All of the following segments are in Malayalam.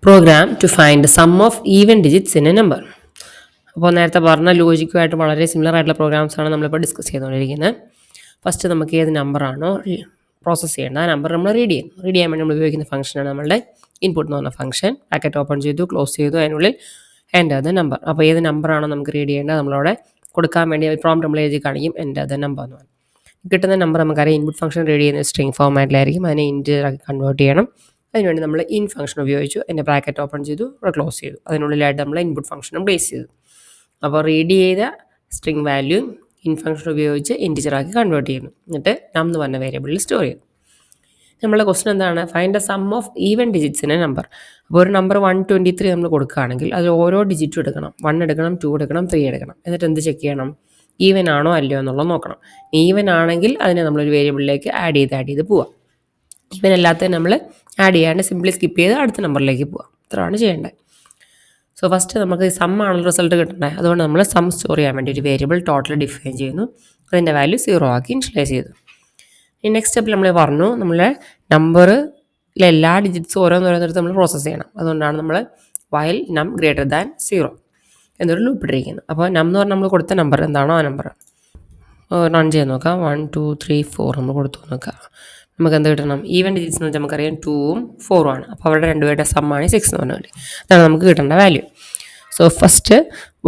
program to find the sum of even digits in a number. അപ്പോൾ നേരത്തെ പറഞ്ഞ ലോജിക്കുമായിട്ട് വളരെ സിമിലർ ആയിട്ടുള്ള പ്രോഗ്രാംസാണ് നമ്മളിപ്പോൾ ഡിസ്കസ് ചെയ്തുകൊണ്ടിരിക്കുന്നത്. ഫസ്റ്റ് നമുക്ക് ഏത് നമ്പറാണോ പ്രോസസ്സ് ചെയ്യേണ്ടത് ആ നമ്പർ നമ്മൾ റീഡ് ചെയ്യാൻ വേണ്ടി നമ്മൾ ഉപയോഗിക്കുന്ന ഫംഗ്ഷനാണ് നമ്മളുടെ ഇൻപുട്ട് എന്ന് പറഞ്ഞ ഫംഗ്ഷൻ. പാക്കറ്റ് ഓപ്പൺ ചെയ്തു, ക്ലോസ് ചെയ്തു, അതിനുള്ളിൽ എൻ്റർ ദ നമ്പർ. അപ്പോൾ ഏത് നമ്പറാണോ നമുക്ക് റീഡ് ചെയ്യേണ്ടത് നമ്മളവിടെ കൊടുക്കാൻ വേണ്ടി പ്രോംപ്റ്റ് നമ്മൾ എഴുതി കാണിക്കും എൻ്റർ ദ നമ്പർ എന്ന് പറഞ്ഞു. കിട്ടുന്ന നമ്പർ നമുക്കറിയാം ഇൻപുട്ട് ഫംഗ്ഷൻ റീഡ് ചെയ്യുന്ന സ്ട്രിംഗ് ഫോമാറ്റിലായിരിക്കും. അതിനെ ഇൻറ്റിജർ ആക്കി കൺവേർട്ട് ചെയ്യണം. അതിനുവേണ്ടി നമ്മൾ ഇൻ ഫംഗ്ഷൻ ഉപയോഗിച്ചു, അതിൻ്റെ ബ്രാക്കറ്റ് ഓപ്പൺ ചെയ്തു, ക്ലോസ് ചെയ്തു, അതിനുള്ളിലായിട്ട് നമ്മൾ ഇൻപുട്ട് ഫംഗ്ഷനും പ്ലേസ് ചെയ്തു. അപ്പോൾ റീഡ് ചെയ്ത സ്ട്രിംഗ് വാല്യൂ ഇൻ ഫംഗ്ഷൻ ഉപയോഗിച്ച് ഇൻറ്റിജറാക്കി കൺവേർട്ട് ചെയ്യുന്നു. എന്നിട്ട് നം എന്ന് പറഞ്ഞ വേരിയബിളിൽ സ്റ്റോർ ചെയ്യും. നമ്മളുടെ ക്വസ്റ്റൻ എന്താണ്? Find the sum of even ഡിജിറ്റ്സിൻ്റെ നമ്പർ. അപ്പോൾ ഒരു നമ്പർ 123 നമ്മൾ കൊടുക്കുകയാണെങ്കിൽ അത് ഓരോ ഡിജിറ്റും എടുക്കണം. 1 എടുക്കണം, 2 എടുക്കണം, 3 എടുക്കണം. എന്നിട്ട് എന്ത് ചെക്ക് ചെയ്യണം? ഈവൻ ആണോ അല്ലയോ എന്നുള്ളത് നോക്കണം. ഈവൻ ആണെങ്കിൽ അതിനെ നമ്മളൊരു വേരിയബിളിലേക്ക് ആഡ് ചെയ്ത് പോവാം. ഈവൻ അല്ലാത്തത് നമ്മൾ ആഡ് ചെയ്യാണ്ട് സിംപ്ലി സ്കിപ്പ് ചെയ്ത് അടുത്ത നമ്പറിലേക്ക് പോവാം. ഇത്രയാണ് ചെയ്യേണ്ടത്. സോ ഫസ്റ്റ് നമുക്ക് സം ആണല്ലോ റിസൾട്ട് കിട്ടേണ്ടത്. അതുകൊണ്ട് നമ്മൾ സം സ്റ്റോർ ചെയ്യാൻ വേണ്ടി ഒരു വേരിയബിൾ ടോട്ടൽ ഡിഫൈൻ ചെയ്യുന്നു. അതിൻ്റെ വാല്യൂ 0 ആക്കി ഇനിഷ്യലൈസ് ചെയ്തു. ഈ നെക്സ്റ്റ് സ്റ്റെപ്പിൽ നമ്മൾ പറഞ്ഞു നമ്മളെ നമ്പറിലെ എല്ലാ ഡിജിറ്റ്സും ഓരോന്നോരോന്നെടുത്ത് നമ്മൾ പ്രോസസ്സ് ചെയ്യണം. അതുകൊണ്ടാണ് നമ്മൾ വൈൽ നം ഗ്രേറ്റർ ദാൻ 0 എന്നൊരു ലൂപ്പ് ഇട്ടിരിക്കുന്നത്. അപ്പോൾ നം എന്ന് പറഞ്ഞാൽ നമ്മൾ കൊടുത്ത നമ്പർ എന്താണോ ആ നമ്പർ റൺ ചെയ്ത് നോക്കാം. 1 2 3 4 നമ്മൾ കൊടുത്തു നോക്കാം. നമുക്ക് എന്ത് കിട്ടണം? ഈവൻ ഡിജിറ്റ്സ് എന്ന് വെച്ചാൽ നമുക്കറിയാം 2ഉം 4ഉം ആണ്. അപ്പോൾ അവരുടെ രണ്ടുപേരുടെ സമ്മാണ് 6 എന്ന് പറഞ്ഞാൽ അതാണ് നമുക്ക് കിട്ടേണ്ട വാല്യൂ. സോ ഫസ്റ്റ്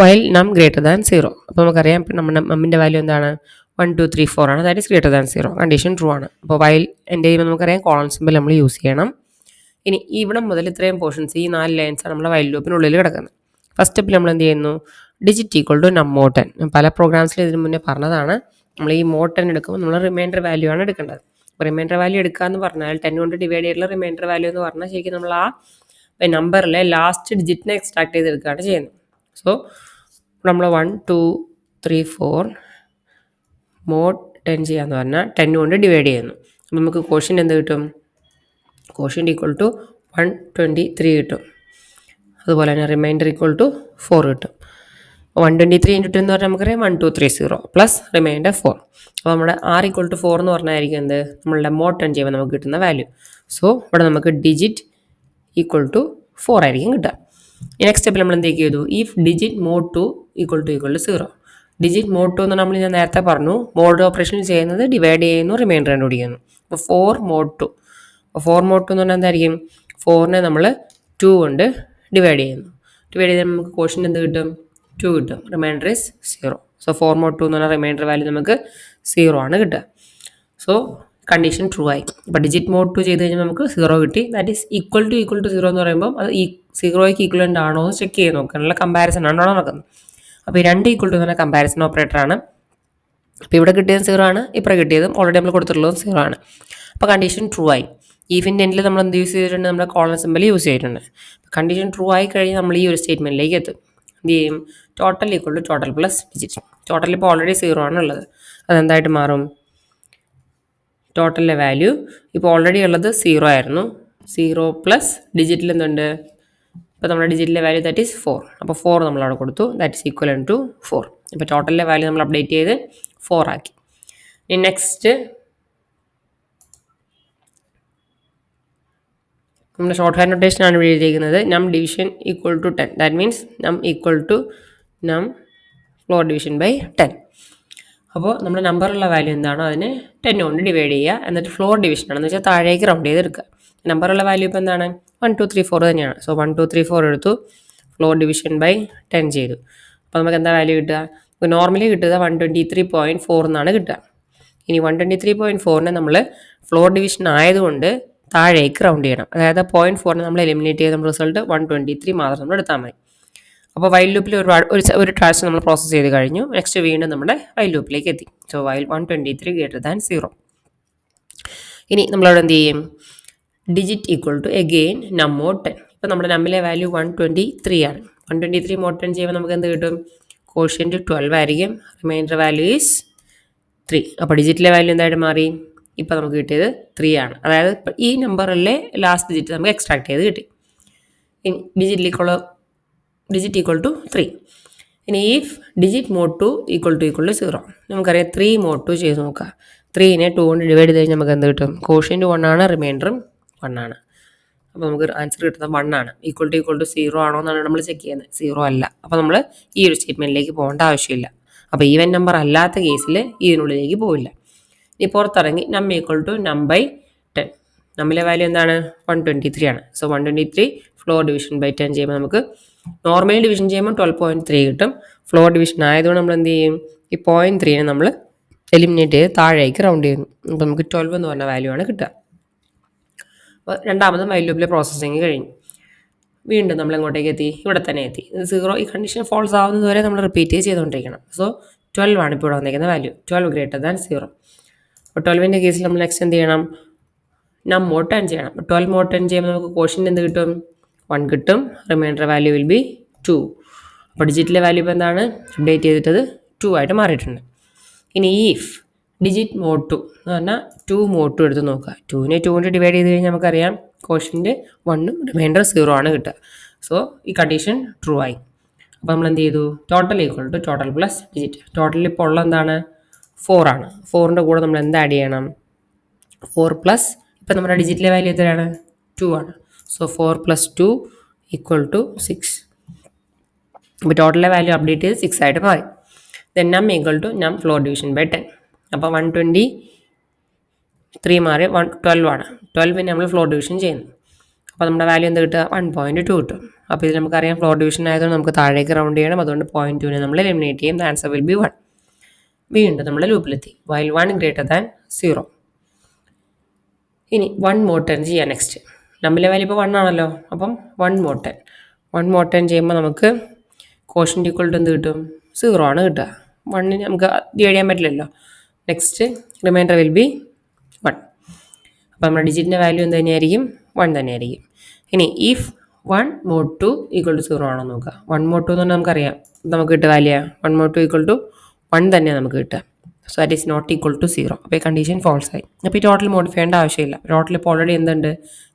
വൈൽ നം ഗ്രേറ്റർ ദാൻ 0. അപ്പോൾ നമുക്കറിയാം നമ്മുടെ നമ്മിൻ്റെ വാല്യൂ എന്താണ്? 1 2 3 4 ആണ്. That is greater than 0. Condition true ആണ്. അപ്പോൾ വൈൽ എൻ്റെ ചെയ്യുമ്പോൾ നമുക്കറിയാം കോളൻ സിമ്പിൾ നമ്മൾ യൂസ് ചെയ്യണം. ഇനി ഇവിടെ മുതൽ ഇത്രയും പോർഷൻസ് ഈ 4 ലൈൻസാണ് നമ്മുടെ വൈൽ ലൂപ്പിനുള്ളിൽ കിടക്കുന്നത്. ഫസ്റ്റ് സ്റ്റെപ്പിൽ നമ്മൾ എന്ത് ചെയ്യുന്നു? ഡിജിറ്റ് ഈക്വൽ ടു നം മോഡ് 10. പല പ്രോഗ്രാംസിലും ഇതിന് മുന്നേ പറഞ്ഞതാണ്. നമ്മൾ ഈ മോഡ് 10 എടുക്കുമ്പോൾ നമ്മൾ റിമൈൻഡർ വാല്യൂ ആണ് എടുക്കേണ്ടത്. റിമൈൻഡർ വാല്യൂ എടുക്കുക എന്ന് പറഞ്ഞാൽ 10 കൊണ്ട് ഡിവൈഡ് ചെയ്തിട്ടുള്ള റിമൈൻഡർ വാല്യൂ എന്ന് പറഞ്ഞാൽ ശരിക്കും നമ്മൾ ആ നമ്പറിലെ ലാസ്റ്റ് ഡിജിറ്റിനെ എക്സ്ട്രാക്ട് ചെയ്തെടുക്കുകയാണ് ചെയ്യുന്നത്. സോ നമ്മൾ 1 2 3 4 മോഡ് 10 ചെയ്യാന്ന് പറഞ്ഞാൽ 10 കൊണ്ട് ഡിവൈഡ് ചെയ്യുന്നു. അപ്പോൾ നമുക്ക് കോഷ്യൻ്റ് എന്ത് കിട്ടും? കോഷ്യൻ്റ് ഈക്വൽ ടു 123 കിട്ടും. അതുപോലെ തന്നെ റിമൈൻഡർ ഈക്വൽ ടു 4 കിട്ടും. 123 ഇൻറ്റു 10 എന്ന് പറഞ്ഞാൽ നമുക്കറിയാം 1230 പ്ലസ് റിമൈൻഡർ 4. അപ്പോൾ നമ്മുടെ R ഈക്വൽ ടു 4 എന്ന് പറഞ്ഞായിരിക്കും എന്ത്? നമ്മളുടെ മോഡ് 10 ചെയ്യുമ്പോൾ നമുക്ക് കിട്ടുന്ന വാല്യൂ. സോ ഇവിടെ നമുക്ക് ഡിജിറ്റ് ഈക്വൽ ടു 4 ആയിരിക്കും കിട്ടുക. ഈ നെക്സ്റ്റ് സ്റ്റെപ്പിൽ നമ്മൾ എന്തൊക്കെ ചെയ്തു? If digit mod 2 equal to 0. Digit mod 2 എന്ന് നമ്മൾ ഞാൻ നേരത്തെ പറഞ്ഞു മോഡ് ഓപ്പറേഷൻ ചെയ്യുന്നത് ഡിവൈഡ് ചെയ്യുന്നു, റിമൈൻഡർ കണ്ടുപിടിക്കുന്നു. അപ്പോൾ 4 മോഡ് 2. അപ്പോൾ 4 മോഡ് 2 എന്ന് പറഞ്ഞാൽ എന്തായിരിക്കും? 4നെ നമ്മൾ 2 കൊണ്ട് ഡിവൈഡ് ചെയ്യുന്നു. ഡിവൈഡ് ചെയ്താൽ നമുക്ക് കോഷ്യൻ്റ് എന്ത് കിട്ടും? 2 കിട്ടും. Reminder is 0. സോ 4 മോഡ് 2 എന്ന് പറഞ്ഞാൽ റിമൈൻഡർ വാല്യൂ നമുക്ക് 0 ആണ് കിട്ടുക. സോ കണ്ടീഷൻ ട്രൂ ആയി. അപ്പോൾ ഡിജിറ്റ് മോഡ് 2 ചെയ്ത് കഴിഞ്ഞാൽ നമുക്ക് 0 കിട്ടി. ദാറ്റ് ഈസ് ഈക്വൽ ടു 0 എന്ന് പറയുമ്പോൾ അത് 0യ്ക്ക് ഈക്വലൻ്റ് ആണോ എന്ന് ചെക്ക് ചെയ്ത് നോക്കാനുള്ള കമ്പാരിസൺ ആണോ നടക്കുന്നത്. അപ്പോൾ ഈ 2 ഈക്വൽ ടു എന്ന് പറഞ്ഞാൽ കമ്പാരിസൺ ഓപ്പറേറ്ററാണ്. അപ്പോൾ ഇവിടെ കിട്ടിയതും 0 ആണ്, ഇപ്പോൾ കിട്ടിയതും ഓൾറെഡി നമ്മൾ കൊടുത്തിട്ടുള്ളതും 0 ആണ്. അപ്പോൾ കണ്ടീഷൻ ട്രൂ ആയി. ഈഫിൻ്റെ എൻഡിൽ നമ്മൾ എന്ത് യൂസ് ചെയ്തിട്ടുണ്ട്? നമ്മുടെ കോളൻ സിമ്പൽ യൂസ് ചെയ്തിട്ടുണ്ട്. കണ്ടീഷൻ ട്രൂ ആയി കഴിഞ്ഞാൽ നമ്മൾ ഈ ഒരു സ്റ്റേറ്റ്മെൻറ്റിലേക്ക് എത്തും. എന്ത് ചെയ്യും? Total equal to total plus digit. Total ഇപ്പോൾ ഓൾറെഡി 0 ആണ് ഉള്ളത്. അതെന്തായിട്ട് മാറും? ടോട്ടലിലെ വാല്യൂ ഇപ്പോൾ ഓൾറെഡി ഉള്ളത് 0 ആയിരുന്നു. 0 പ്ലസ് ഡിജിറ്റിൽ എന്തുണ്ട്? ഇപ്പോൾ നമ്മുടെ ഡിജിറ്റിലെ വാല്യൂ ദാറ്റ് ഈസ് 4. അപ്പോൾ 4 നമ്മളവിടെ കൊടുത്തു. That is equal to 4. ഇപ്പോൾ ടോട്ടലിലെ വാല്യൂ നമ്മൾ അപ്ഡേറ്റ് ചെയ്ത് 4 ആക്കി. ഇനി നെക്സ്റ്റ് നമ്മുടെ ഷോർട്ട് ഹാൻഡ് നൊട്ടേഷനാണ് ഇവിടെ എഴുതിയിരിക്കുന്നത്. Num division equal to 10. That means num equal to num floor division by 10. അപ്പോൾ നമ്മുടെ നമ്പറുള്ള വാല്യൂ എന്താണോ അതിനെ 10 കൊണ്ട് ഡിവൈഡ് ചെയ്യുക. എന്നിട്ട് ഫ്ലോർ ഡിവിഷനാണെന്ന് വെച്ചാൽ താഴേക്ക് റൗണ്ട് ചെയ്തെടുക്കുക. നമ്പറുള്ള വാല്യൂ ഇപ്പോൾ എന്താണ്? 1 2 3 4 തന്നെയാണ്. സോ 1 2 3 4 എടുത്തു, ഫ്ലോർ ഡിവിഷൻ ബൈ 10 ചെയ്തു. അപ്പോൾ നമുക്ക് എന്താ വാല്യൂ കിട്ടുക? ഇപ്പോൾ നോർമലി കിട്ടുക 123.4 എന്നാണ് കിട്ടുക. ഇനി 123.4നെ നമ്മൾ ഫ്ലോർ ഡിവിഷൻ ആയതുകൊണ്ട് താഴേക്ക് റൗണ്ട് ചെയ്യണം. അതായത് 0.4നെ നമ്മൾ എലിമിനേറ്റ് ചെയ്ത് നമ്മൾ റിസൾട്ട് 123 മാത്രം നമ്മൾ എടുത്താൽ മതി. അപ്പോൾ വൈൽ ലൂപ്പിൽ ഒരു ട്രാൻസാക്ഷൻ നമ്മൾ പ്രോസസ്സ് ചെയ്ത് കഴിഞ്ഞു. നെക്സ്റ്റ് വീണ്ടും നമ്മുടെ വൈൽ ലൂപ്പിലേക്ക് എത്തി. So while 123 greater than 0. ഇനി നമ്മളവിടെ എന്ത് ചെയ്യും? ഡിജിറ്റ് ഈക്വൽ ടു എഗെയിൻ നം മോഡ് 10. ഇപ്പോൾ നമ്മുടെ നമ്മിലെ വാല്യൂ 123 ആണ്. 123 മോഡ് 10 ചെയ്യുമ്പോൾ നമുക്ക് എന്ത് കിട്ടും? കോഷ്യൻ്റ് 12 ആയിരിക്കും. Remainder value is 3. അപ്പോൾ ഡിജിറ്റിലെ വാല്യൂ എന്തായിട്ട് മാറി? ഇപ്പോൾ നമുക്ക് കിട്ടിയത് 3 ആണ്. അതായത് ഈ നമ്പറിലെ ലാസ്റ്റ് ഡിജിറ്റ് നമുക്ക് എക്സ്ട്രാക്ട് ചെയ്ത് കിട്ടി. ഇനി ഡിജിറ്റ് ഈക്വൽ ടു 3. ഇനി if digit mod 2 equal to 0. നമുക്കറിയാം 3 മോഡ് 2 ചെയ്ത് നോക്കാം. 3നെ 2 കൊണ്ട് ഡിവൈഡ് ചെയ്ത് കഴിഞ്ഞാൽ നമുക്ക് എന്ത് കിട്ടും? കോഷ്യൻ്റ് 1 ആണ്, റിമൈൻഡറും 1 ആണ്. അപ്പോൾ നമുക്ക് ആൻസർ കിട്ടുന്നത് 1 ആണ്. ഈക്വൽ ടു 0 ആണോ എന്നാണ് നമ്മൾ ചെക്ക് ചെയ്യുന്നത്. 0 അല്ല. അപ്പോൾ നമ്മൾ ഈ ഒരു സ്റ്റേറ്റ്മെൻറ്റിലേക്ക് പോകേണ്ട ആവശ്യമില്ല. അപ്പോൾ ഈവൻ നമ്പർ അല്ലാത്ത കേസിൽ ഇതിനുള്ളിലേക്ക് പോവില്ല. ഇനി പുറത്തിറങ്ങി നം ഈക്വൽ ടു നം ബൈ 10. നമ്മിലെ വാല്യൂ എന്താണ്? 123 ആണ്. സോ 123 ഫ്ലോർ ഡിവിഷൻ ബൈ 10 ചെയ്യുമ്പോൾ നമുക്ക് നോർമലി ഡിവിഷൻ ചെയ്യുമ്പോൾ 12.3 കിട്ടും. ഫ്ലോർ ഡിവിഷൻ ആയതുകൊണ്ട് നമ്മൾ എന്ത് ചെയ്യും? ഈ 0.3നെ നമ്മൾ എലിമിനേറ്റ് ചെയ്ത് താഴേക്ക് റൗണ്ട് ചെയ്യുന്നു. അപ്പോൾ നമുക്ക് 12 എന്ന് പറഞ്ഞ വാല്യൂ ആണ് കിട്ടുക. അപ്പോൾ രണ്ടാമതും വൈൽ ലൂപ്പിലെ പ്രോസസ്സിങ് കഴിഞ്ഞു. വീണ്ടും നമ്മൾ എങ്ങോട്ടേക്ക് എത്തി? ഇവിടെ തന്നെ എത്തി. 0 ഈ കണ്ടീഷൻ ഫോൾസ് ആവുന്നത് വരെ നമ്മൾ റിപ്പീറ്റ് ചെയ്തുകൊണ്ടിരിക്കണം. സോ 12 ആണ് ഇപ്പോൾ ഇവിടെ വന്നിരിക്കുന്ന വാല്യൂ. 12 greater than 0. അപ്പോൾ 12ൻ്റെ കേസിൽ നമ്മൾ നെക്സ്റ്റ് എന്ത് ചെയ്യണം? നം മോഡ് 10 ചെയ്യണം. അപ്പോൾ 12 മോഡ് 10 ചെയ്യുമ്പോൾ നമുക്ക് ക്വോഷ്യൻ്റ് എന്ത് കിട്ടും? 1 കിട്ടും. Remainder value will be 2. അപ്പോൾ ഡിജിറ്റിലെ വാല്യൂ ഇപ്പോൾ എന്താണ്? അപ്ഡേറ്റ് ചെയ്തിട്ടത് 2 ആയിട്ട് മാറിയിട്ടുണ്ട്. ഇനി ഈഫ് ഡിജിറ്റ് മോഡ് 2 എന്ന് പറഞ്ഞാൽ 2 മോഡ് 2 എടുത്ത് നോക്കുക. 2നെ 2 കൊണ്ട് ഡിവൈഡ് ചെയ്ത് കഴിഞ്ഞാൽ നമുക്കറിയാം ക്വോഷ്യൻ്റ് 1ഉം റിമൈൻഡർ 0 ആണ് കിട്ടുക. സോ ഈ കണ്ടീഷൻ ട്രൂ ആയി. അപ്പോൾ നമ്മൾ എന്ത് ചെയ്തു? Total equal to total plus digit. Total ഇപ്പോൾ ഉള്ള എന്താണ്? 4 ആണ്. 4ൻ്റെ കൂടെ നമ്മൾ എന്ത് ആഡ് ചെയ്യണം? 4 പ്ലസ് ഇപ്പം നമ്മുടെ ഡിജിറ്റിലെ വാല്യൂ എത്രയാണ്? 2 ആണ്. So 4 plus 2 equal to 6. അപ്പോൾ ടോട്ടലിലെ വാല്യൂ അപ്ഡേറ്റ് ചെയ്ത് 6 ആയിട്ട് മാറി. ദെൻ നം equal to num floor division by 10. അപ്പോൾ 123 മാറി 12 ആണ്. 12നെ നമ്മൾ ഫ്ലോർ ഡിവിഷൻ ചെയ്യുന്നു. അപ്പോൾ നമ്മുടെ വാല്യൂ എന്ത് കിട്ടുക? 1.2 കിട്ടും. അപ്പോൾ ഇത് നമുക്കറിയാം ഫ്ലോർ ഡിവിഷൻ ആയതുകൊണ്ട് നമുക്ക് താഴേക്ക് റൗണ്ട് ചെയ്യണം. അതുകൊണ്ട് 0.2നെ നമ്മൾ എലിമിനേറ്റ് ചെയ്യും. The answer will B 1. വീണ്ടും നമ്മൾ ലൂപ്പിലെത്തി. While 1 greater than 0. ഇനി 1 മോഡ് 10 ചെയ്യാം നെക്സ്റ്റ്. നമ്മിലെ വാല്യൂ ഇപ്പോൾ 1 ആണല്ലോ. അപ്പം 1 മോഡ് 10. 1 മോഡ് 10 ചെയ്യുമ്പോൾ നമുക്ക് ക്വോഷ്യൻ്റ് ഈക്വൽ ടു എന്ത് കിട്ടും? 0 ആണ് കിട്ടുക. 1ന് നമുക്ക് ഡിവൈഡ് ചെയ്യാൻ പറ്റില്ലല്ലോ. Next reminder will be 1. അപ്പോൾ നമ്മുടെ ഡിജിറ്റിൻ്റെ വാല്യൂ എന്ത് തന്നെയായിരിക്കും? 1 തന്നെയായിരിക്കും. ഇനി ഇഫ് 1 മോഡ് 2 ഈക്വൽ ടു 0 ആണോ നോക്കുക. 1 മോഡ് 2 എന്ന് പറഞ്ഞാൽ നമുക്കറിയാം നമുക്ക് കിട്ടുക വാല്യൂ 1 മോഡ് 2 ഈക്വൽ ടു 1 തന്നെയാണ് നമുക്ക് കിട്ടുക. So that is not equal to 0. അപ്പോൾ ഈ കണ്ടീഷൻ ഫോൾസ് ആയി. അപ്പോൾ ഈ ടോട്ടൽ മോഡിഫൈ ചെയ്യേണ്ട ആവശ്യമില്ല. ടോട്ടൽ ഇപ്പോൾ ഓൾറെഡി എന്തുണ്ട്?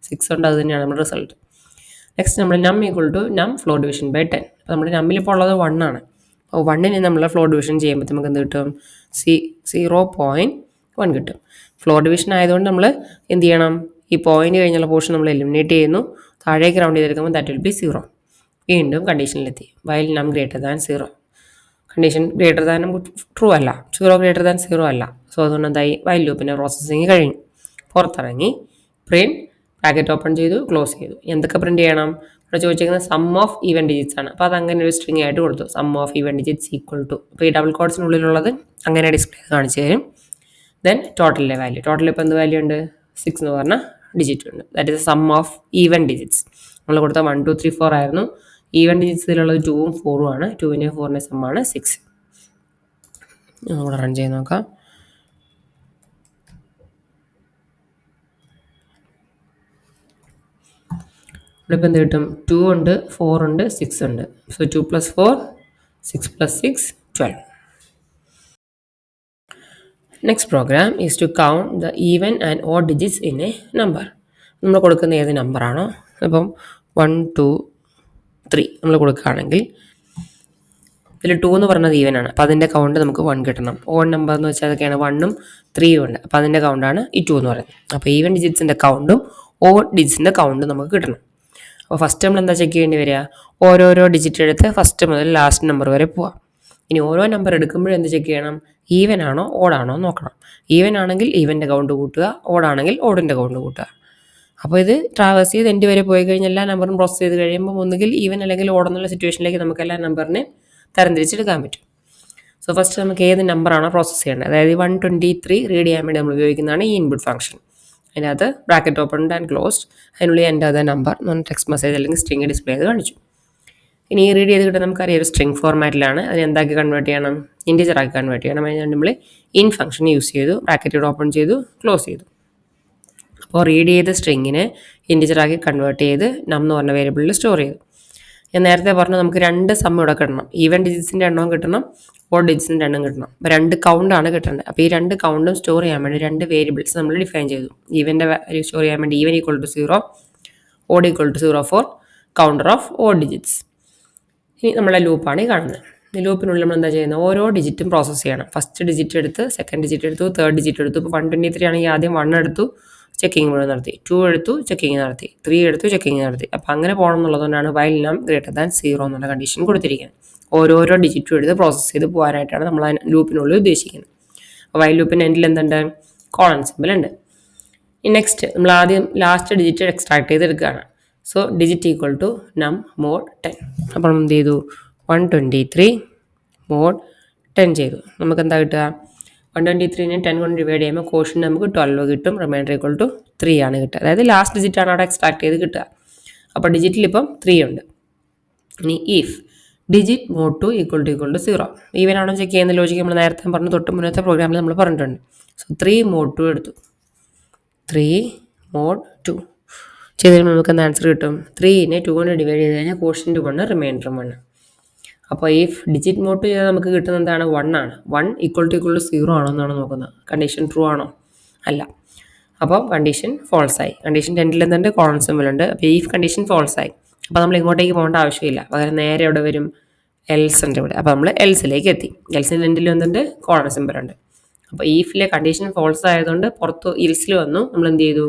6 ഉണ്ട്. അത് തന്നെയാണ് നമ്മുടെ റിസൾട്ട്. നെക്സ്റ്റ് നമ്മൾ നം equal to num floor division by 10. അപ്പോൾ നമ്മുടെ നമ്മിലിപ്പോൾ ഉള്ളത് 1 ആണ്. അപ്പോൾ 1നെ നമ്മൾ ഫ്ലോർ ഡിവിഷൻ ചെയ്യുമ്പോൾ നമുക്ക് എന്ത് കിട്ടും? 0.1 കിട്ടും. ഫ്ലോർ ഡിവിഷൻ ആയതുകൊണ്ട് നമ്മൾ എന്ത് ചെയ്യണം? ഈ പോയിന്റ് കഴിഞ്ഞുള്ള പോർഷൻ നമ്മൾ എലിമിനേറ്റ് ചെയ്യുന്നു. താഴേക്ക് റൗണ്ട് ചെയ്തെടുക്കുമ്പോൾ ദാറ്റ് വിൽ ബി 0. വീണ്ടും കണ്ടീഷനിലെത്തി. വൈൽ നം greater than 0. Condition greater than true അല്ല. 0 ഗ്രേറ്റർ ദാൻ 0 അല്ല. സോ അതുകൊണ്ട് എന്തായി? വൈൽ ലൂപ്പിൻ്റെ പ്രോസസ്സിങ് കഴിഞ്ഞു. പുറത്തിറങ്ങി പ്രിൻറ്റ് ബ്രാക്കറ്റ് ഓപ്പൺ ചെയ്തു, ക്ലോസ് ചെയ്തു. എന്തൊക്കെ പ്രിൻറ്റ് ചെയ്യണം? ഇവിടെ ചോദിച്ചിരിക്കുന്നത് സം ഓഫ് ഈവൻ ഡിജിറ്റ്സ് ആണ്. അപ്പോൾ അത് അങ്ങനെ ഒരു സ്ട്രിങ് ആയിട്ട് കൊടുത്തു. Sum of even digits equal to. അപ്പോൾ ഈ ഡബിൾ കോഡ്സിനുള്ളിലുള്ളത് അങ്ങനെ ഡിസ്പ്ലേ കാണിച്ചു തരും. Then ടോട്ടലിലെ value. ടോട്ടൽ ഇപ്പോൾ എന്ത് വാല്യൂ ഉണ്ട്? 6 എന്ന് പറഞ്ഞ ഡിജിറ്റ് ഉണ്ട്. That is sum of even digits. നമ്മൾ കൊടുത്ത 1 2 3 4 ആയിരുന്നു. ഈവൻ ഡിജിറ്റ്സിലുള്ളത് 2ഉം 4ഉം ആണ്. 2നെ 4നെ സമ്മാണ് 6. നമ്മൾ റൺ ചെയ്ത് നോക്കാം. ഇവിടെ ഇപ്പോൾ എന്ത് കിട്ടും? 2 ഉണ്ട്, 4 ഉണ്ട്, 6 ഉണ്ട്. So 2 + 4 6 + 6 12. Next program is to count the even and odd digits in a number. നമ്മൾ കൊടുക്കുന്ന ഏത് നമ്പറാണോ, അപ്പം 1 2 3 നമ്മൾ കൊടുക്കുകയാണെങ്കിൽ ഇതിൽ 2 എന്ന് പറയുന്നത് ഈവൻ ആണ്. അപ്പോൾ അതിൻ്റെ കൗണ്ട് നമുക്ക് 1 കിട്ടണം. ഓഡ് നമ്പർ എന്ന് വെച്ചാൽ അതൊക്കെയാണ് 1ഉം 3ഉം ഉണ്ട്. അപ്പോൾ അതിൻ്റെ കൗണ്ടാണ് ഈ 2 എന്ന് പറയുന്നത്. അപ്പോൾ ഈവൻ ഡിജിറ്റ്സിൻ്റെ കൗണ്ടും ഓഡ് ഡിജിറ്റ്സിൻ്റെ കൗണ്ടും നമുക്ക് കിട്ടണം. അപ്പോൾ ഫസ്റ്റ് നമ്മൾ എന്താ ചെക്ക് ചെയ്യേണ്ടി വരിക? ഓരോരോ ഡിജിറ്റ് എടുത്ത് ഫസ്റ്റ് മുതൽ ലാസ്റ്റ് നമ്പർ വരെ പോവാം. ഇനി ഓരോ നമ്പർ എടുക്കുമ്പോഴും എന്ത് ചെക്ക് ചെയ്യണം? ഈവൻ ആണോ ഓടാണോ നോക്കണം. ഈവൻ ആണെങ്കിൽ ഈവൻ്റെ കൗണ്ട് കൂട്ടുക, ഓടാണെങ്കിൽ ഓഡിൻ്റെ കൗണ്ട് കൂട്ടുക. അപ്പോൾ ഇത് ട്രാവേഴ്സ് ചെയ്ത് എൻഡ് വരെ പോയി കഴിഞ്ഞാൽ എല്ലാ നമ്പറും പ്രോസസ് ചെയ്ത് കഴിയുമ്പോൾ ഒന്നുകിൽ ഈവൻ അല്ലെങ്കിൽ ഓടെന്നുള്ള സിറ്റുവേഷനിലേക്ക് നമുക്ക് എല്ലാ നമ്പറിനെ തരംതിരിച്ചെടുക്കാൻ പറ്റും. സോ ഫസ്റ്റ് നമുക്ക് ഏത് നമ്പറാണോ പ്രോസസ്സ് ചെയ്യേണ്ടത്, അതായത് 123 റീഡ് ചെയ്യാൻ വേണ്ടി നമ്മൾ ഉപയോഗിക്കുന്നതാണ് ഈ ഇൻപുട്ട് ഫംഗ്ഷൻ. അതിനകത്ത് ബ്രാക്കറ്റ് ഓപ്പൺഡ് ആൻഡ് ക്ലോസ്ഡ്, അതിനുള്ളിൽ എൻ്റെ അതേ നമ്പർ എന്ന് ടെക്സ്റ്റ് മെസ്സേജ് അല്ലെങ്കിൽ സ്ട്രിങ് ഡിസ്പ്ലേ ചെയ്ത് കാണിച്ചു. ഇനി റീഡ് ചെയ്ത് കിട്ടാൻ നമുക്കറിയാം ഒരു സ്ട്രിങ് ഫോർമാറ്റിലാണ്. അതിന് എന്താക്കി കൺവേർട്ട് ചെയ്യണം? ഇൻറ്റിജർ ആക്കി കൺവേർട്ട് ചെയ്യണം. അതിന് നമ്മൾ ഇൻ ഫംഗ്ഷൻ യൂസ് ചെയ്തു, ബ്രാക്കറ്റ് ഓപ്പൺ ചെയ്തു, ക്ലോസ് ചെയ്തു. അപ്പോൾ റീഡ് ചെയ്ത സ്ട്രിങ്ങിനെ ഇൻറ്റിജറാക്കി കൺവേർട്ട് ചെയ്ത് നം എന്ന് പറഞ്ഞ വേരിയബിളിൽ സ്റ്റോർ ചെയ്തു. ഞാൻ നേരത്തെ പറഞ്ഞു നമുക്ക് 2 സം ഇവിടെ കിട്ടണം. ഈവൻ ഡിജിറ്റ്സിൻ്റെ എണ്ണവും കിട്ടണം, ഓഡ് ഡിജിറ്റ്സിൻ്റെ എണ്ണം കിട്ടണം. അപ്പോൾ 2 കൗണ്ടാണ് കിട്ടേണ്ടത്. അപ്പോൾ ഈ 2 കൗണ്ടും സ്റ്റോർ ചെയ്യാൻ വേണ്ടി 2 വേരിയബിൾസ് നമ്മൾ ഡിഫൈൻ ചെയ്തു. ഈവൻ്റെ വാല്യൂ സ്റ്റോർ ചെയ്യാൻ വേണ്ടി even equal to 0, odd equal to 0 for counter of odd digits. ഇനി നമ്മളെ ലൂപ്പാണ് ഈ കാണുന്നത്. ഈ ലൂപ്പിനുള്ളിൽ നമ്മൾ എന്താ ചെയ്യുന്നത്? ഓരോ ഡിജിറ്റും പ്രോസസ്സ് ചെയ്യണം. ഫസ്റ്റ് ഡിജിറ്റ് എടുത്ത്, സെക്കൻഡ് ഡിജിറ്റ് എടുത്തു, തേർഡ് ഡിജിറ്റ് എടുത്തു. ഇപ്പോൾ 123 ആണെങ്കിൽ ആദ്യം 1 എടുത്തു, ചെക്കിങ് മുഴുവൻ നടത്തി, 2 എടുത്തു ചെക്കിങ് നടത്തി, 3 എടുത്തു ചെക്കിങ് നടത്തി. അപ്പോൾ അങ്ങനെ പോകണം എന്നുള്ളതുകൊണ്ടാണ് വൈൽ നം ഗ്രേറ്റർ ദാൻ 0 എന്നുള്ള കണ്ടീഷൻ കൊടുത്തിരിക്കുന്നത്. ഓരോരോ ഡിജിറ്റും എടുത്ത് പ്രോസസ്സ് ചെയ്ത് പോകാനായിട്ടാണ് നമ്മൾ ആ ലൂപ്പിനുള്ളിൽ ഉദ്ദേശിക്കുന്നത്. അപ്പോൾ വൈൽ ലൂപ്പിൻ്റെ എൻഡിൽ എന്തുണ്ട്? കോളൻ സിമ്പിൾ ഉണ്ട്. നെക്സ്റ്റ് നമ്മൾ ആദ്യം ലാസ്റ്റ് ഡിജിറ്റ് എക്സ്ട്രാക്ട് ചെയ്തെടുക്കുകയാണ്. സോ ഡിജിറ്റ് ഈക്വൽ ടു നം മോഡ് 10. അപ്പോൾ നമ്മൾ എന്ത് ചെയ്തു? 123 മോഡ് 10 ചെയ്തു. നമുക്ക് എന്താ കിട്ടുക? 123നെ 10 കൊണ്ട് ഡിവൈഡ് ചെയ്യുമ്പോൾ കോഷ്യൻ നമുക്ക് 12 കിട്ടും. റിമൈൻഡർ ഈക്വൽ ടു 3 ആണ് കിട്ടുക. അതായത് ലാസ്റ്റ് ഡിജിറ്റാണ് അവിടെ എക്സ്ട്രാക്ട് ചെയ്ത് കിട്ടുക. അപ്പോൾ ഡിജിറ്റിൽ ഇപ്പം 3 ഉണ്ട്. ഇനി if digit mod 2 equal to 0. Even ആണോ ചെക്ക് ചെയ്യുന്ന ലോജിക്ക് നമ്മൾ നേരത്തെ പറഞ്ഞു, തൊട്ട് മുന്നത്തെ പ്രോഗ്രാമിൽ നമ്മൾ പറഞ്ഞിട്ടുണ്ട്. സോ 3 മോഡ് 2 എടുത്തു. 3 മോഡ് 2 ചെയ്ത് കഴിയുമ്പോൾ നമുക്ക് എന്താ ആൻസർ കിട്ടും? 3നെ 2 കൊണ്ട് ഡിവൈഡ് ചെയ്ത് കഴിഞ്ഞാൽ കോഷ്യൻ്റ് 1 റിമൈൻഡർ 1. അപ്പോൾ ഈ ഡിജിറ്റ് മോഡ് 2 ചെയ്താൽ നമുക്ക് കിട്ടുന്നത് എന്താണ്? 1 ആണ്. 1 ഈക്വൽ ടു 0 ആണോ എന്നാണ് നോക്കുന്നത്. കണ്ടീഷൻ ട്രൂ ആണോ? അല്ല. അപ്പോൾ കണ്ടീഷൻ ഫോൾസ് ആയി. കണ്ടീഷൻ 10ൽ എന്തുണ്ട്? കോളൻ സിമ്പൽ ഉണ്ട്. അപ്പോൾ ഈ കണ്ടീഷൻ ഫോൾസ് ആയി. അപ്പോൾ നമ്മൾ ഇങ്ങോട്ടേക്ക് പോകേണ്ട ആവശ്യമില്ല. പകരം നേരെ ഇവിടെ വരും എൽസ് ഉണ്ട് ഇവിടെ. അപ്പോൾ നമ്മൾ എൽസിലേക്ക് എത്തി. എൽസിൻ്റെ എൻഡിൽ എന്തുണ്ട്? കോളൻ സിമ്പൽ ഉണ്ട്. അപ്പോൾ ഈഫിലെ കണ്ടീഷൻ ഫോൾസ് ആയതുകൊണ്ട് പുറത്ത് ഇൽസിൽ വന്നു. നമ്മൾ എന്ത് ചെയ്തു?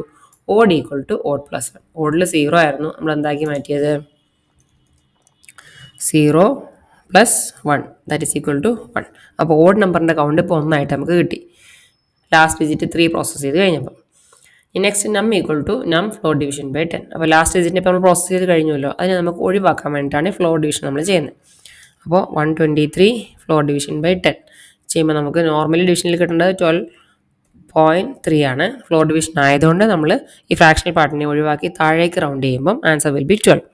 Odd equal to odd plus 1. ഓഡിൽ 0 ആയിരുന്നു, നമ്മൾ എന്താക്കി മാറ്റിയത്? 0 plus 1 that is equal to 1. അപ്പോൾ ഓഡ് നമ്പറിൻ്റെ കൗണ്ട് ഇപ്പോൾ 1 ആയിട്ട് നമുക്ക് കിട്ടി. ലാസ്റ്റ് ഡിജിറ്റ് 3 പ്രോസസ്സ് ചെയ്ത് കഴിഞ്ഞപ്പോൾ. നെക്സ്റ്റ് നം equal to num floor division by 10. അപ്പോൾ ലാസ്റ്റ് ഡിജിറ്റിനെ ഇപ്പോൾ നമ്മൾ പ്രോസസ്സ് ചെയ്ത് കഴിഞ്ഞല്ലോ, അതിനെ നമുക്ക് ഒഴിവാക്കാൻ വേണ്ടിയിട്ടാണ് ഫ്ലോർ ഡിവിഷൻ നമ്മൾ ചെയ്യുന്നത്. അപ്പോൾ 123 ഫ്ലോർ ഡിവിഷൻ ബൈ 10 ചെയ്യുമ്പോൾ നമുക്ക് നോർമലി ഡിവിഷനിൽ കിട്ടേണ്ടത് 12.3 ആണ്. ഫ്ലോർ ഡിവിഷൻ ആയതുകൊണ്ട് നമ്മൾ ഈ ഫ്രാക്ഷണൽ പാർട്ടിനെ ഒഴിവാക്കി താഴേക്ക് റൗണ്ട് ചെയ്യുമ്പം ആൻസർ വിൽ ബി 12.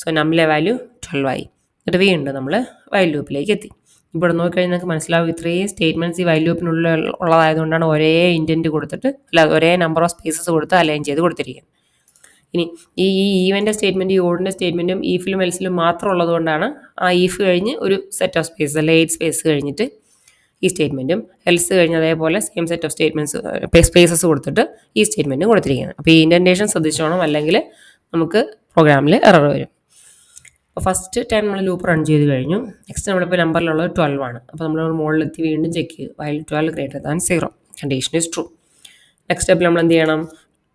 സോ നമ്മിലെ വാല്യൂ 12 ആയി. എന്നിട്ട് വീണ്ടും നമ്മൾ വൈൽ ലൂപ്പിലേക്ക് എത്തി. ഇവിടെ നോക്കിക്കഴിഞ്ഞാൽ നമുക്ക് മനസ്സിലാവും ഇത്രയും സ്റ്റേറ്റ്മെൻറ്റ്സ് ഈ വൈൽ ലൂപ്പിനുള്ളിൽ ഉള്ളതായതുകൊണ്ടാണ് ഒരേ ഇൻറ്റൻറ്റ് കൊടുത്തിട്ട്, അല്ല ഒരേ നമ്പർ ഓഫ് സ്പേസസ് കൊടുത്ത് അലൈൻ ചെയ്ത് കൊടുത്തിരിക്കുന്നത്. ഇനി ഈ ഈവൻ്റെ സ്റ്റേറ്റ്മെൻറ്റ്, ഈ ഓഡിൻ്റെ സ്റ്റേറ്റ്മെൻറ്റും ഈഫിലും എൽസിലും മാത്രം ഉള്ളതുകൊണ്ടാണ് ആ ഈഫ് കഴിഞ്ഞ് ഒരു സെറ്റ് ഓഫ് സ്പേസ്, അല്ലെ 8 സ്പേസ് കഴിഞ്ഞിട്ട് ഈ സ്റ്റേറ്റ്മെൻറ്റും എൽസ് കഴിഞ്ഞ് അതേപോലെ same set of statements spaces കൊടുത്തിട്ട് ഈ സ്റ്റേറ്റ്മെൻറ്റും കൊടുത്തിരിക്കുന്നത്. അപ്പോൾ ഈ ഇൻഡൻറ്റേഷൻ ശ്രദ്ധിച്ചോണം, അല്ലെങ്കിൽ നമുക്ക് പ്രോഗ്രാമിൽ എറർ വരും. അപ്പോൾ ഫസ്റ്റ് ടൈം നമ്മൾ ലൂപ്പ് റൺ ചെയ്ത് കഴിഞ്ഞു. നെക്സ്റ്റ് നമ്മളിപ്പോൾ നമ്പറിലുള്ളത് 12 ആണ്. അപ്പോൾ നമ്മൾ മുകളിലെത്തി വീണ്ടും ചെക്ക് ചെയ്തു. While 12 greater than 0 condition is true. Next സ്റ്റെപ്പിൽ നമ്മൾ എന്ത് ചെയ്യണം?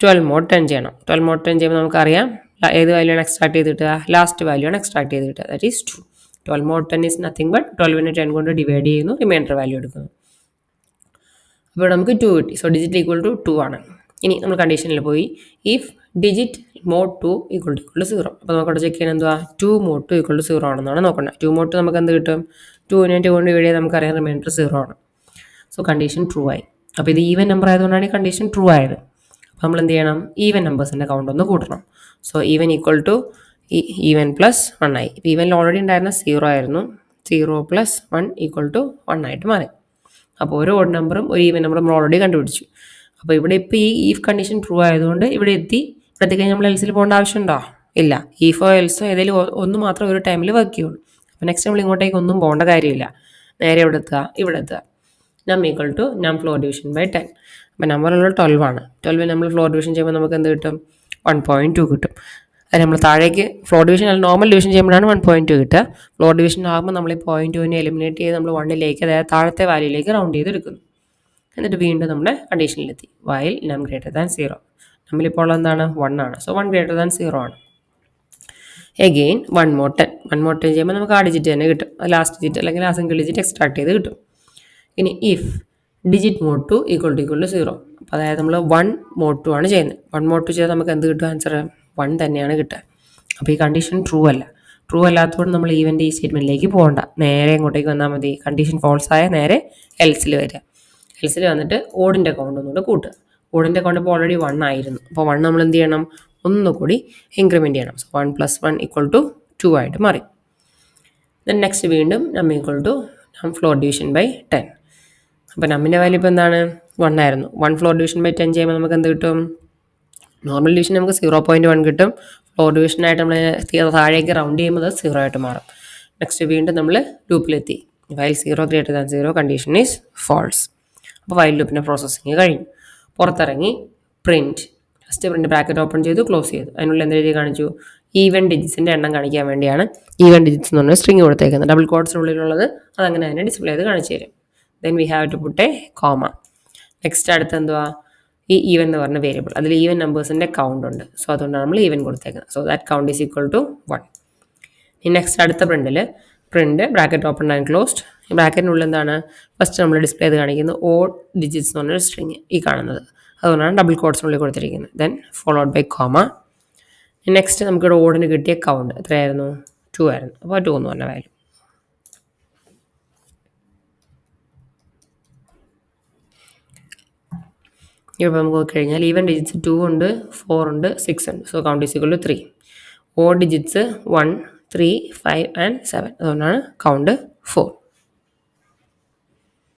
12 മോഡ് 10 ചെയ്യണം. 12 മോഡ് 10 ചെയ്യുമ്പോൾ നമുക്കറിയാം ഏത് വാല്യൂ ആണ് എക്സ്ട്രാക്ട് ചെയ്ത് കിട്ടുക? ലാസ്റ്റ് വാല്യൂ ആണ് എക്സ്ട്രാക്ട് ചെയ്ത് കിട്ടുക. That is true. 12 mod 10 is nothing but 12നെ 10 കൊണ്ട് ഡിവൈഡ് ചെയ്യുന്നു, റിമൈൻഡർ വാല്യൂ എടുക്കുന്നു. അപ്പോൾ നമുക്ക് 2 കിട്ടി. സോ ഡിജിറ്റ് ഈക്വൽ ടു 2 ആണ്. ഇനി നമ്മൾ കണ്ടീഷനിൽ പോയി if digit mod 2 equal to 0. അപ്പോൾ നമുക്കവിടെ ചെക്ക് ചെയ്യാൻ എന്തുവാ? 2 മോഡ് 2 ഈക്വൽ ടു 0 ആണെന്നാണ് നോക്കേണ്ടത്. 2 മോഡ് 2 നമുക്ക് എന്ത് കിട്ടും? 2നെ 2 കൊണ്ട് ഡിവൈഡ് ചെയ്ത് നമുക്കറിയാം റിമൈൻഡർ 0 ആണ്. സോ കണ്ടീഷൻ ട്രൂ ആയി. അപ്പോൾ ഇത് ഈവൻ നമ്പർ ആയതുകൊണ്ടാണ് ഈ കണ്ടീഷൻ ട്രൂ ആയത്. അപ്പോൾ നമ്മൾ എന്ത് ചെയ്യണം? ഈവൻ നമ്പേഴ്സിൻ്റെ കൗണ്ട് ഒന്ന് കൂട്ടണം. So even equal to even plus 1 ആയി. ഇപ്പോൾ ഈവനിൽ ഓൾറെഡി ഉണ്ടായിരുന്ന 0 ആയിരുന്നു. 0 പ്ലസ് 1 ഈക്വൽ ടു 1 ആയിട്ട് മാറി. അപ്പോൾ ഓരോ ഓഡ് നമ്പറും ഒരു ഈവൻ നമ്പറും നമ്മൾ ഓൾറെഡി കണ്ടുപിടിച്ചു. അപ്പോൾ ഇവിടെ ഇപ്പോൾ ഈ ഈഫ് കണ്ടീഷൻ ട്രൂ ആയതുകൊണ്ട് ഇവിടെ എത്തിക്കഴിഞ്ഞാൽ നമ്മൾ എൽസിൽ പോകേണ്ട ആവശ്യമുണ്ടോ? ഇല്ല. ഈഫോ എൽസോ ഏതെങ്കിലും ഒന്ന് മാത്രം ഒരു ടൈമിൽ വർക്ക് ചെയ്യുള്ളൂ. അപ്പോൾ നെക്സ്റ്റ് നമ്മൾ ഇങ്ങോട്ടേക്ക് ഒന്നും പോകേണ്ട കാര്യമില്ല. നേരെ ഇവിടെ എത്തുക. നം equal to num floor division by 10. അപ്പോൾ നമ്പറുള്ള 12 ആണ്. 12 നമ്മൾ ഫ്ലോർ ഡിവിഷൻ ചെയ്യുമ്പോൾ നമുക്ക് എന്ത് കിട്ടും? 1.2 കിട്ടും. അത് നമ്മൾ താഴേക്ക് ഫ്ലോർ ഡിവിഷൻ അല്ല നോർമൽ ഡിവിഷൻ ചെയ്യുമ്പോഴാണ് 1.2 കിട്ടുക. ഫ്ലോർ ഡിവിഷൻ ആകുമ്പോൾ നമ്മൾ ഈ 0.2നെ എലിമിനേറ്റ് ചെയ്ത് നമ്മൾ 1ലേക്ക്, അതായത് താഴത്തെ വാല്യൂയിലേക്ക് റൗണ്ട് ചെയ്തെടുക്കുന്നു. എന്നിട്ട് വീണ്ടും നമ്മുടെ കണ്ടീഷനിലെത്തി. വൈൽ നം ഗ്രേറ്റർ ദാൻ 0. നമ്മളിപ്പോൾ എന്താണ്? 1 ആണ്. സോ 1 ഗ്രേറ്റർ ദാൻ 0 ആണ്. എഗെയിൻ 1 മോഡ് 10 ചെയ്യുമ്പോൾ നമുക്ക് ആ ഡിജിറ്റ് തന്നെ കിട്ടും. ലാസ്റ്റ് ഡിജിറ്റ് അല്ലെങ്കിൽ ആ സിംഗിൾ ഡിജിറ്റ് എക്സ്ട്രാക്ട് ചെയ്ത് കിട്ടും. ഇനി if digit mod 2 equal to 0. അപ്പോൾ അതായത് നമ്മൾ 1 മോഡ് 2 ആണ് ചെയ്യുന്നത്. 1 മോഡ് 2 ചെയ്താൽ നമുക്ക് എന്ത് കിട്ടും? ആൻസർ 1 തന്നെയാണ് കിട്ടുക. അപ്പോൾ ഈ കണ്ടീഷൻ ട്രൂ അല്ല. ട്രൂ അല്ലാത്തതുകൊണ്ട് നമ്മൾ ഈവൻ്റെ ഈ സ്റ്റേറ്റ്മെൻറ്റിലേക്ക് പോകണ്ട. നേരെ ഇങ്ങോട്ടേക്ക് വന്നാൽ മതി. കണ്ടീഷൻ ഫോൾസ് ആയ നേരെ എൽസിൽ വരിക. എൽസിൽ വന്നിട്ട് ഓഡിൻ്റെ കൗണ്ട് ഒന്നുകൂടെ കൂട്ടുക. ഓഡിൻ്റെ കൗണ്ട് ഇപ്പോൾ ഓൾറെഡി 1 ആയിരുന്നു. അപ്പോൾ 1 നമ്മൾ എന്ത് ചെയ്യണം? ഒന്നുകൂടി ഇൻക്രിമെൻറ്റ് ചെയ്യണം. സോ 1 + 1 ഈക്വൽ ടു 2 ആയിട്ട് മാറി. ദെൻ നെക്സ്റ്റ് വീണ്ടും നം equal to num floor division by 10. അപ്പോൾ നമ്മിൻ്റെ വാല്യൂ ഇപ്പോൾ എന്താണ്? 1 ആയിരുന്നു. 1 ഫ്ലോർ ഡിവിഷൻ ബൈ 10 ചെയ്യുമ്പോൾ നമുക്ക് എന്ത് കിട്ടും? നോർമൽ ഡിവിഷൻ നമുക്ക് 0.1 കിട്ടും. ഫ്ലോർ ഡിവിഷനായിട്ട് നമ്മൾ താഴേക്ക് റൗണ്ട് ചെയ്യുമ്പോൾ 0 ആയിട്ട് മാറും. നെക്സ്റ്റ് വീണ്ടും നമ്മൾ ലൂപ്പിലെത്തി. While 0 greater than 0 condition is false. അപ്പോൾ വൈൽ ലൂപ്പിൻ്റെ പ്രോസസ്സിങ് കഴിഞ്ഞു. പുറത്തിറങ്ങി ഫസ്റ്റ് പ്രിൻറ്റ് ബ്രാക്കറ്റ് ഓപ്പൺ ചെയ്തു, ക്ലോസ് ചെയ്തു. അതിനുള്ള എന്ത് രീതി കാണിച്ചു? ഈവൻ ഡിജിറ്റ്സിൻ്റെ എണ്ണം കാണിക്കാൻ വേണ്ടിയാണ് ഈവൻ ഡിജിറ്റ്സ് എന്ന് പറഞ്ഞാൽ സ്ട്രിങ് കൊടുത്തേക്കുന്നത്. ഡബിൾ കോഡ്സിനുള്ളിലുള്ളത് അതങ്ങനെ തന്നെ ഡിസ്പ്ലേ ചെയ്ത് കാണിച്ചു തരും. Then we have to put a comma. Next അടുത്ത് എന്തുവാ? ഈ ഈവൻ എന്ന് പറഞ്ഞ വേരിയബിൾ. അതിൽ ഈവൻ നമ്പേഴ്സിൻ്റെ കൗണ്ട് ഉണ്ട്. സോ അതുകൊണ്ടാണ് നമ്മൾ ഈവൻ കൊടുത്തേക്കുന്നത്. So that count is equal to 1. ഇനി നെക്സ്റ്റ് അടുത്ത പ്രിൻറ്റിൽ print bracket open and closed. ഈ ബ്രാക്കറ്റിനുള്ളിൽ എന്താണ് ഫസ്റ്റ് നമ്മൾ ഡിസ്പ്ലേ ചെയ്ത് കാണിക്കുന്നത് ഓഡ് ഡിജിറ്റ്സ് എന്ന് പറഞ്ഞൊരു സ്ട്രിങ് ഈ കാണുന്നത്. അതുകൊണ്ടാണ് ഡബിൾ കോട്ട്സിനുള്ളിൽ കൊടുത്തിരിക്കുന്നത്. Then followed by comma. Next നമുക്കിവിടെ ഓഡിന് കിട്ടിയ കൗണ്ട് എത്രയായിരുന്നു? 2 ആയിരുന്നു. അപ്പോൾ 2 എന്ന് പറഞ്ഞ വാല്യൂ. ഇപ്പോൾ നമുക്ക് നോക്കിക്കഴിഞ്ഞാൽ ഈവൻ ഡിജിറ്റ്സ് 2 ഉണ്ട്, 4 ഉണ്ട്, 6 ഉണ്ട്. So count is equal to 3. Odd digits 1, 3, 5 and 7. അതുകൊണ്ടാണ് കൗണ്ട് 4.